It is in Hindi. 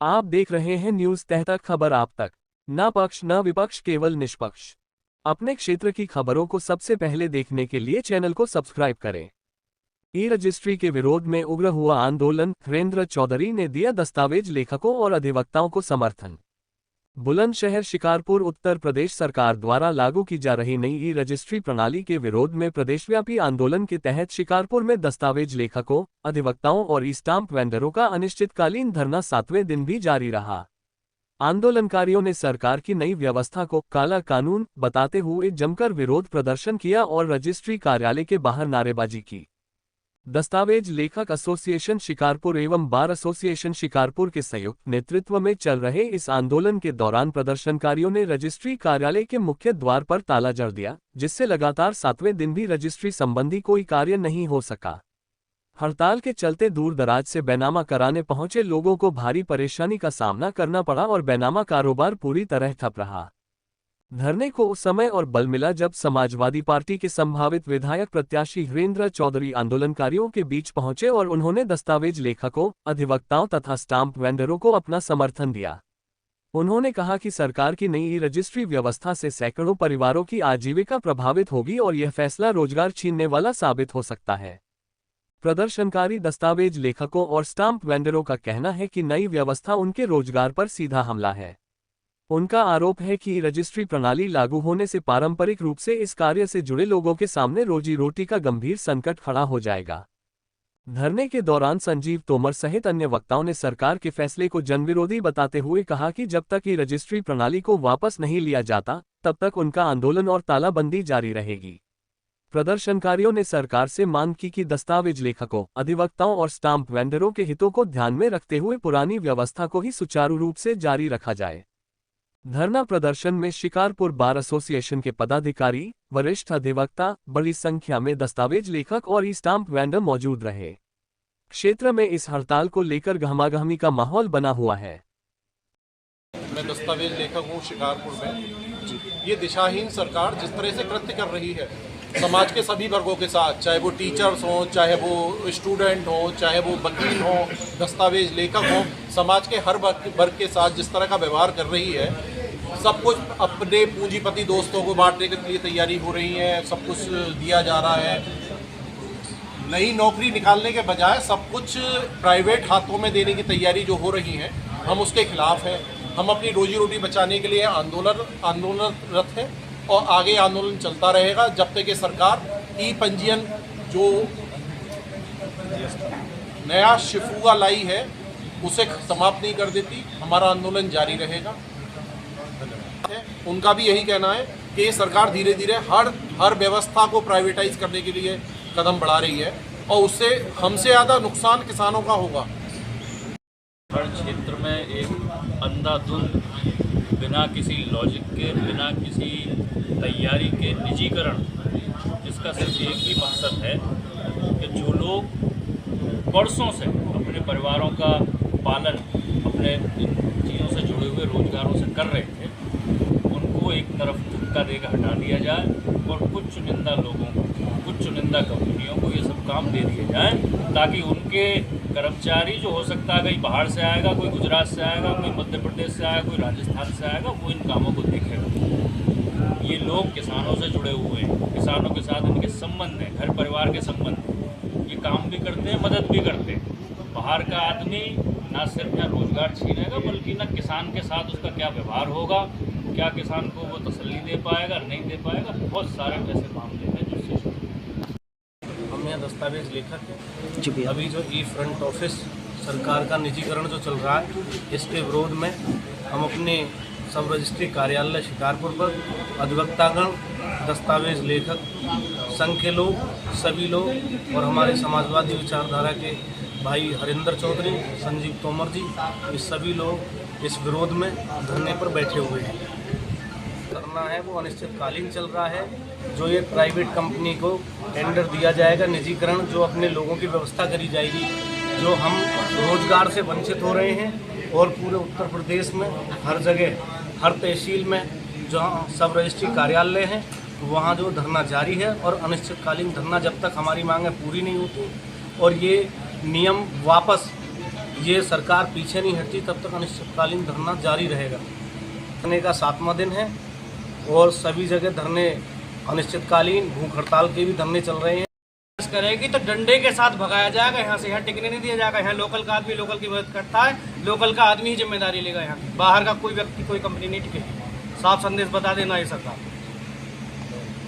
आप देख रहे हैं न्यूज तहतक, खबर आप तक। न पक्ष न विपक्ष, केवल निष्पक्ष। अपने क्षेत्र की खबरों को सबसे पहले देखने के लिए चैनल को सब्सक्राइब करें। ई रजिस्ट्री के विरोध में उग्र हुआ आंदोलन, हरेंद्र चौधरी ने दिया दस्तावेज लेखकों और अधिवक्ताओं को समर्थन। बुलंदशहर शिकारपुर उत्तर प्रदेश सरकार द्वारा लागू की जा रही नई ई रजिस्ट्री प्रणाली के विरोध में प्रदेशव्यापी आंदोलन के तहत शिकारपुर में दस्तावेज लेखकों, अधिवक्ताओं और ई स्टाम्प वेंडरों का अनिश्चितकालीन धरना 7वें दिन भी जारी रहा। आंदोलनकारियों ने सरकार की नई व्यवस्था को काला कानून बताते हुए जमकर विरोध प्रदर्शन किया और रजिस्ट्री कार्यालय के बाहर नारेबाजी की। दस्तावेज लेखक एसोसिएशन शिकारपुर एवं बार एसोसिएशन शिकारपुर के संयुक्त नेतृत्व में चल रहे इस आंदोलन के दौरान प्रदर्शनकारियों ने रजिस्ट्री कार्यालय के मुख्य द्वार पर ताला जड़ दिया, जिससे लगातार 7वें दिन भी रजिस्ट्री संबंधी कोई कार्य नहीं हो सका। हड़ताल के चलते दूर दराज से बैनामा कराने पहुंचे लोगों को भारी परेशानी का सामना करना पड़ा और बैनामा कारोबार पूरी तरह ठप रहा। धरने को उस समय और बल मिला जब समाजवादी पार्टी के संभावित विधायक प्रत्याशी हरेंद्र चौधरी आंदोलनकारियों के बीच पहुंचे और उन्होंने दस्तावेज लेखकों, अधिवक्ताओं तथा स्टाम्प वेंडरों को अपना समर्थन दिया। उन्होंने कहा कि सरकार की नई रजिस्ट्री व्यवस्था से सैकड़ों परिवारों की आजीविका प्रभावित होगी और यह फैसला रोजगार छीनने वाला साबित हो सकता है। प्रदर्शनकारी दस्तावेज लेखकों और स्टाम्प वेंडरों का कहना है कि नई व्यवस्था उनके रोजगार पर सीधा हमला है। उनका आरोप है कि रजिस्ट्री प्रणाली लागू होने से पारंपरिक रूप से इस कार्य से जुड़े लोगों के सामने रोजी रोटी का गंभीर संकट खड़ा हो जाएगा। धरने के दौरान संजीव तोमर सहित अन्य वक्ताओं ने सरकार के फैसले को जनविरोधी बताते हुए कहा कि जब तक ये रजिस्ट्री प्रणाली को वापस नहीं लिया जाता, तब तक उनका आंदोलन और तालाबंदी जारी रहेगी। प्रदर्शनकारियों ने सरकार से मांग की कि दस्तावेज लेखकों, अधिवक्ताओं और स्टाम्प वेंडरों के हितों को ध्यान में रखते हुए पुरानी व्यवस्था को ही सुचारू रूप से जारी रखा जाए। धरना प्रदर्शन में शिकारपुर बार एसोसिएशन के पदाधिकारी, वरिष्ठ अधिवक्ता, बड़ी संख्या में दस्तावेज लेखक और ई स्टाम्प वेंडर मौजूद रहे। क्षेत्र में इस हड़ताल को लेकर गहमागहमी का माहौल बना हुआ है। मैं दस्तावेज लेखक हूँ शिकारपुर में। ये दिशाहीन सरकार जिस तरह से कृत्य कर रही है समाज के सभी वर्गों के साथ, चाहे वो टीचर्स हों, चाहे वो स्टूडेंट हों, चाहे वो वकील हों, दस्तावेज लेखक हों, समाज के हर वर्ग के साथ जिस तरह का व्यवहार कर रही है, सब कुछ अपने पूंजीपति दोस्तों को बांटने के लिए तैयारी हो रही है, सब कुछ दिया जा रहा है। नई नौकरी निकालने के बजाय सब कुछ प्राइवेट हाथों में देने की तैयारी जो हो रही है, हम उसके खिलाफ हैं। हम अपनी रोजी रोटी बचाने के लिए आंदोलनरत हैं और आगे आंदोलन चलता रहेगा जब तक कि सरकार ई पंजीयन जो नया शिफुआ लाई है उसे समाप्त नहीं कर देती। हमारा आंदोलन जारी रहेगा। उनका भी यही कहना है कि सरकार धीरे धीरे हर व्यवस्था को प्राइवेटाइज करने के लिए कदम बढ़ा रही है और उससे हमसे ज़्यादा नुकसान किसानों का होगा। हर क्षेत्र में एक अंधाधुंध, बिना किसी लॉजिक के, बिना किसी तैयारी के निजीकरण, जिसका सिर्फ एक ही मकसद है कि जो लोग वर्षों से अपने परिवारों का पालन अपने इन चीज़ों से जुड़े हुए रोजगारों से कर रहे थे, उनको एक तरफ धक्का देकर हटा दिया जाए और कुछ चुनिंदा लोगों को, कुछ चुनिंदा कंपनियों को ये सब काम दे दिए जाएँ, ताकि उनके कर्मचारी जो हो सकता है कहीं बाहर से आएगा, कोई गुजरात से आएगा, कोई मध्य प्रदेश से आएगा, कोई राजस्थान से आएगा, वो इन कामों को देखेगा। ये लोग किसानों से जुड़े हुए हैं, किसानों के साथ इनके संबंध हैं, घर परिवार के संबंध हैं, ये काम भी करते हैं, मदद भी करते हैं। बाहर का आदमी ना सिर्फ ना रोजगार छीनेगा, बल्कि ना किसान के साथ उसका क्या व्यवहार होगा, क्या किसान को वो तसल्ली दे पाएगा, नहीं दे पाएगा। बहुत सारे ऐसे मामले हैं जिससे हम यहाँ दस्तावेज लेखक हैं। अभी जो ई फ्रंट ऑफिस सरकार का निजीकरण जो चल रहा है, इसके विरोध में हम अपने सब रजिस्ट्री कार्यालय शिकारपुर पर अधिवक्तागण, दस्तावेज लेखक, संघ के लोग, सभी लोग और हमारे समाजवादी विचारधारा के भाई हरेंद्र चौधरी, संजीव तोमर जी, ये सभी लोग इस विरोध में धरने पर बैठे हुए हैं। करना है वो अनिश्चितकालीन चल रहा है। जो ये प्राइवेट कंपनी को टेंडर दिया जाएगा, निजीकरण जो अपने लोगों की व्यवस्था करी जाएगी, जो हम रोजगार से वंचित हो रहे हैं और पूरे उत्तर प्रदेश में हर जगह, हर तहसील में जहाँ सब रजिस्ट्री कार्यालय हैं, वहाँ जो धरना जारी है और अनिश्चितकालीन धरना जब तक हमारी मांगें पूरी नहीं होती और ये नियम वापस ये सरकार पीछे नहीं हटती तब तक अनिश्चितकालीन धरना जारी रहेगा। धरने का 7वां दिन है और सभी जगह धरने अनिश्चितकालीन भूख हड़ताल के भी धरने चल रहे हैं। करेगी तो डंडे के साथ भगाया जाएगा यहाँ से, यहाँ टिकने नहीं दिया जाएगा। यहाँ लोकल का आदमी लोकल की मदद करता है, लोकल का आदमी ही जिम्मेदारी लेगा। यहाँ बाहर का कोई व्यक्ति कोई कंपनी नहीं टिकेगी। साफ संदेश बता देना ये सरकार।